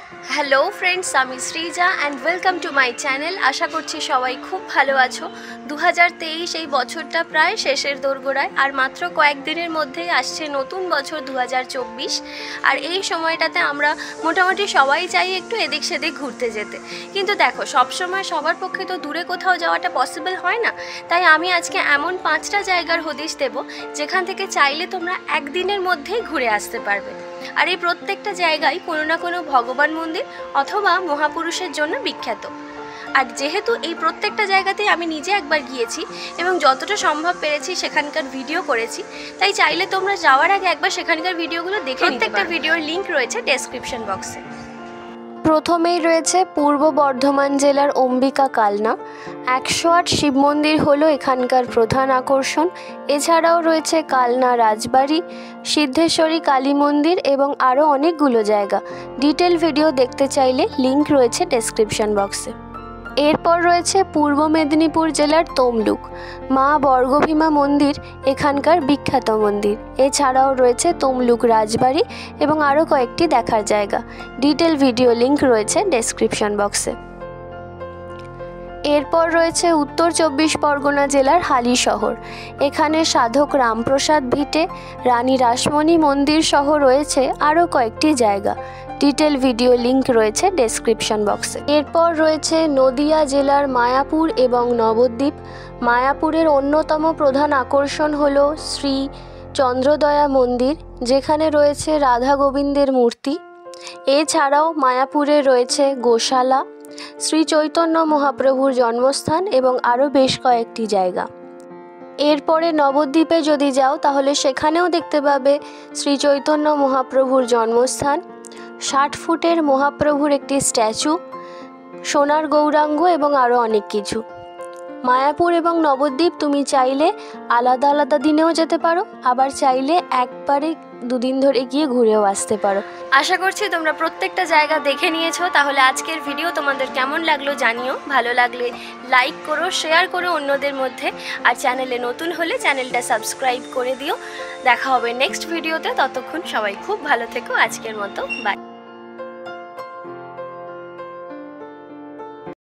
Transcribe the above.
Hello friends, আমি Sreeja and welcome to my channel. আশা করছি সবাই খুব ভালো আছো। 2023 এই বছরটা প্রায় শেষের দোরগোড়ায়, আর মাত্র কয়েকদিনের মধ্যেই আসছে নতুন বছর 2024। আর এই সময়টাতে আমরা মোটামুটি সবাই চাই একটু এদিক সেদিক ঘুরতে যেতে, কিন্তু দেখো সবসময় সবার পক্ষে তো দূরে কোথাও যাওয়াটা পসিবল হয় না। তাই আমি আজকে এমন 5টা জায়গার হদিশ দেব যেখান থেকে চাইলে তোমরা একদিনের মধ্যেই ঘুরে আসতে পারবে। আর এই প্রত্যেকটা জায়গায় কোনো না কোনো ভগবান মন্দির অথবা মহাপুরুষের জন্য বিখ্যাত। আর যেহেতু এই প্রত্যেকটা জায়গাতেই আমি নিজে একবার গিয়েছি এবং যতটা সম্ভব পেরেছি সেখানকার ভিডিও করেছি, তাই চাইলে তোমরা যাওয়ার আগে একবার সেখানকার ভিডিওগুলো দেখে নিতে পারো। প্রত্যেকটা ভিডিওর লিঙ্ক রয়েছে ডেসক্রিপশন বক্সে। প্রথমেই রয়েছে পূর্ব বর্ধমান জেলার অম্বিকা কালনা। 108 শিব মন্দির হলো এখানকার প্রধান আকর্ষণ। এছাড়াও রয়েছে কালনা রাজবাড়ি, সিদ্ধেশ্বরী কালী মন্দির এবং আরও অনেকগুলো জায়গা। ডিটেল ভিডিও দেখতে চাইলে লিঙ্ক রয়েছে ডেসক্রিপশন বক্সে। এরপর রয়েছে পূর্ব মেদিনীপুর জেলার তমলুক। মা বর্গভীমা মন্দির এখানকার বিখ্যাত মন্দির। এছাড়াও রয়েছে তমলুক রাজবাড়ি এবং আরও কয়েকটি দেখার জায়গা। ডিটেল ভিডিও লিঙ্ক রয়েছে ডেসক্রিপশন বক্সে। এরপর রয়েছে উত্তর 24 পরগনা জেলার হালিশহর। এখানে সাধক রামপ্রসাদ ভিটে, রানী রাসমণি মন্দির সহ রয়েছে আরও কয়েকটি জায়গা। ডিটেল ভিডিও লিঙ্ক রয়েছে ডেসক্রিপশন বক্সে। এরপর রয়েছে নদিয়া জেলার মায়াপুর এবং নবদ্বীপ। মায়াপুরের অন্যতম প্রধান আকর্ষণ হল শ্রী চন্দ্রদয়া মন্দির, যেখানে রয়েছে রাধা গোবিন্দের মূর্তি। এছাড়াও মায়াপুরে রয়েছে গোশালা, শ্রী চৈতন্য মহাপ্রভুর জন্মস্থান এবং আরও বেশ কয়েকটি জায়গা। এরপরে নবদ্বীপে যদি যাও তাহলে সেখানেও দেখতে পাবে শ্রী চৈতন্য মহাপ্রভুর জন্মস্থান, 60 ফুটের মহাপ্রভুর একটি স্ট্যাচু, সোনার গৌরাঙ্গ এবং আরও অনেক কিছু। মায়াপুর এবং নবদ্বীপ তুমি চাইলে আলাদা আলাদা দিনেও যেতে পারো, আবার চাইলে একবারে দুদিন ধরে গিয়ে ঘুরেও আসতে পারো। আশা করছি তোমরা প্রত্যেকটা জায়গা দেখে নিয়েছো। তাহলে আজকের ভিডিও তোমাদের কেমন লাগলো জানিও। ভালো লাগলে লাইক করো, শেয়ার করো অন্যদের মধ্যে, আর চ্যানেলে নতুন হলে চ্যানেলটা সাবস্ক্রাইব করে দিও। দেখা হবে নেক্সট ভিডিওতে। ততক্ষণ সবাই খুব ভালো থেকো। আজকের মতো বাই।